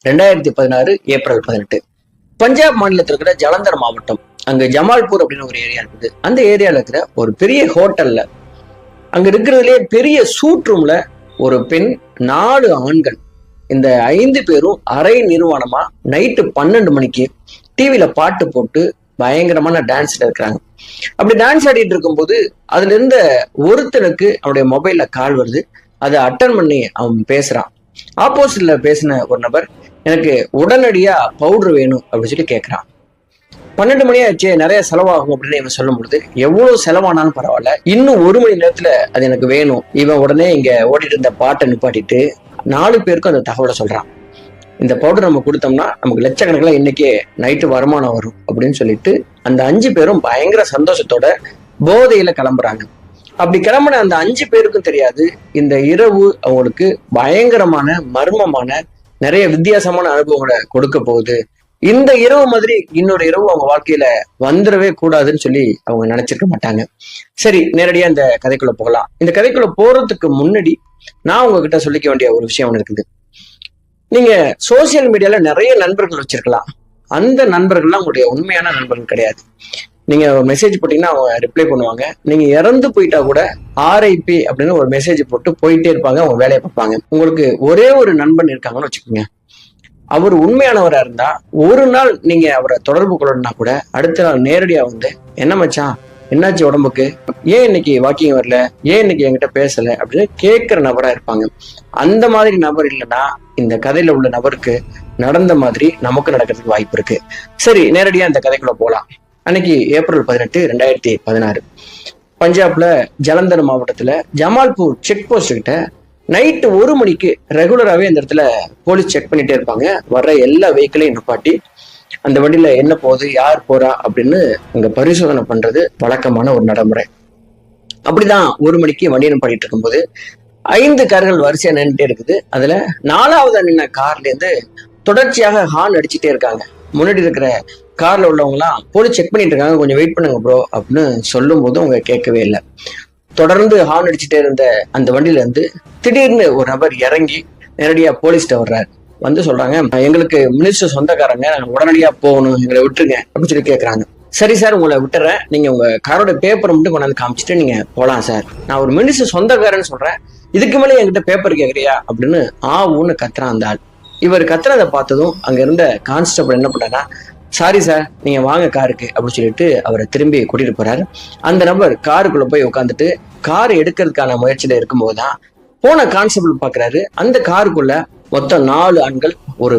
2016 April 18. Punjab மாநிலத்தில் இருக்கிற ஜலந்தர் மாவட்டம், அங்க ஜமால்பூர் அப்படின்னு ஒரு ஏரியா இருக்குது. அந்த ஏரியால இருக்கிற ஒரு பெரிய ஹோட்டல்ல, அங்க இருக்கிறதுலே பெரிய சூட் ரூம்ல ஒரு பெண், 4 ஆண்கள், இந்த 5 பேரும் அரை நிர்வாணமா நைட்டு 12 மணிக்கு டிவியில பாட்டு போட்டு பயங்கரமான டான்ஸ்ல இருக்கிறாங்க. அப்படி டான்ஸ் ஆடிட்டு இருக்கும்போது அதுல இருந்த ஒருத்தனுக்கு அவனுடைய மொபைல்ல கால் வருது. அதை அட்டன் பண்ணி அவன் பேசுறான். ஆப்போசிட்ல பேசின ஒரு நபர், எனக்கு உடனடியா பவுடர் வேணும் அப்படின்னு சொல்லி கேட்கிறான். 12 மணி ஆச்சு, நிறைய செலவாகும் அப்படின்னு இவன் சொல்லும் பொழுது, எவ்வளவு செலவானாலும் பரவாயில்ல, இன்னும் 1 மணி நேரத்துல அது எனக்கு வேணும். இவன் உடனே இங்க ஓடிட்டு இருந்த பாட்டை நிப்பாட்டிட்டு 4 பேருக்கும் அந்த தகவலை சொல்றான். இந்த பவுடர் நம்ம கொடுத்தோம்னா நமக்கு லட்சக்கணக்கில் இன்னைக்கே நைட்டு வருமானம் வரும் அப்படின்னு சொல்லிட்டு அந்த 5 பேரும் பயங்கர சந்தோஷத்தோட போதையில கிளம்புறாங்க. அப்படி கிளம்புன அந்த 5 பேருக்கும் தெரியாது, இந்த இரவு அவங்களுக்கு பயங்கரமான மர்மமான நிறைய வித்தியாசமான அனுபவங்களை கொடுக்க போகுது. இந்த இரவு மாதிரி இன்னொரு இரவு அவங்க வாழ்க்கையில வந்துடவே கூடாதுன்னு சொல்லி அவங்க நினைச்சிருக்க மாட்டாங்க. சரி, நேரடியா இந்த கதைக்குள்ள போகலாம். இந்த கதைக்குள்ள போறதுக்கு முன்னாடி நான் உங்ககிட்ட சொல்லிக்க வேண்டிய ஒரு விஷயம் ஒன்று இருக்குது. நீங்க சோசியல் மீடியால நிறைய நண்பர்கள் வச்சிருக்கலாம். அந்த நண்பர்கள்லாம் உங்களுடைய உண்மையான நண்பர்கள் கிடையாது. நீங்க ஒரு மெசேஜ் போட்டீங்கன்னா அவங்க ரிப்ளை பண்ணுவாங்க. நீங்க இறந்து போயிட்டா கூட RIP அப்படின்னு ஒரு மெசேஜ் போட்டு போயிட்டே இருப்பாங்க, அவங்க வேலையை பார்ப்பாங்க. உங்களுக்கு ஒரே ஒரு நண்பன் இருக்காங்கன்னு வச்சுக்கோங்க. அவர் உண்மையானவரா இருந்தா ஒரு நாள் நீங்க அவரை தொடர்பு கொள்ளணும்னா கூட அடுத்த நாள் நேரடியா வந்து, என்ன மச்சான், என்னாச்சு உடம்புக்கு, ஏன் இன்னைக்கு வாக்கிங் வரல, ஏன் இன்னைக்கு என்கிட்ட பேசல அப்படின்னு கேட்கிற நபரா இருப்பாங்க. அந்த மாதிரி நபர் இல்லைன்னா இந்த கதையில உள்ள நபருக்கு நடந்த மாதிரி நமக்கு நடக்கிறதுக்கு வாய்ப்பு இருக்கு. சரி, நேரடியா இந்த கதைக்குள்ள போலாம். அன்னைக்கு ஏப்ரல் 18, 2016 பஞ்சாப்ல ஜலந்தர் மாவட்டத்துல ஜமால்பூர் செக் போஸ்ட் கிட்ட நைட்டு 1 மணிக்கு ரெகுலராகவே இந்த இடத்துல போலீஸ் செக் பண்ணிட்டே இருப்பாங்க. வர்ற எல்லா வெஹிக்கிளையும் நிப்பாட்டி அந்த வண்டியில என்ன போகுது, யார் போறா அப்படின்னு அங்க பரிசோதனை பண்றது வழக்கமான ஒரு நடைமுறை. அப்படிதான் 1 மணிக்கு வண்டியை நிப்பாட்டிட்டு இருக்கும்போது 5 கார்கள் வரிசையா நின்றுட்டே இருக்குது. அதுல 4வது நின்ன கார்ல இருந்து தொடர்ச்சியாக ஹார்ன் அடிச்சுட்டே இருக்காங்க. முன்னாடி இருக்கிற கார்ல உள்ளவங்க எல்லாம் போலீஸ் செக் பண்ணிட்டு இருக்காங்க, கொஞ்சம் வெயிட் பண்ணுங்க ப்ரோ அப்படின்னு சொல்லும் போதும் அவங்க கேட்கவே இல்லை. தொடர்ந்து ஹார்ன் அடிச்சுட்டே இருந்த அந்த வண்டியில இருந்து திடீர்னு ஒரு நபர் இறங்கி நேரடியா போலீஸ்கிட்ட வர்றாரு. வந்து சொல்றாங்க, எங்களுக்கு மினிஸ்டர் சொந்தக்காரங்க, நாங்க உடனடியா போகணும், எங்களை விட்டுருங்க அப்படின்னு சொல்லி கேட்கறாங்க. சரி சார், உங்களை விட்டுறேன், நீங்க உங்க காரோட பேப்பரை மட்டும் கொண்டாந்து காமிச்சிட்டு நீங்க போலாம் சார். நான் ஒரு மினிஸ்டர் சொந்தக்காரன்னு சொல்றேன், இதுக்கு மேலே என்கிட்ட பேப்பர் கேட்கறியா அப்படின்னு ஊன்னு கத்துறான் அந்த ஆள். இவர் கத்துறதை பார்த்ததும் அங்க இருந்த கான்ஸ்டபிள் என்ன பண்ணாரா, சாரி சார், நீங்க வாங்க காருக்கு அப்படின்னு சொல்லிட்டு அவரை திரும்பி கூட்டிட்டு போறாரு. அந்த நபர் காருக்குள்ள போய் உட்காந்துட்டு கார் எடுக்கிறதுக்கான முயற்சியில இருக்கும்போதுதான் போன கான்ஸ்டபிள் பாக்குறாரு, அந்த காருக்குள்ள மொத்தம் 4 ஆண்கள், ஒரு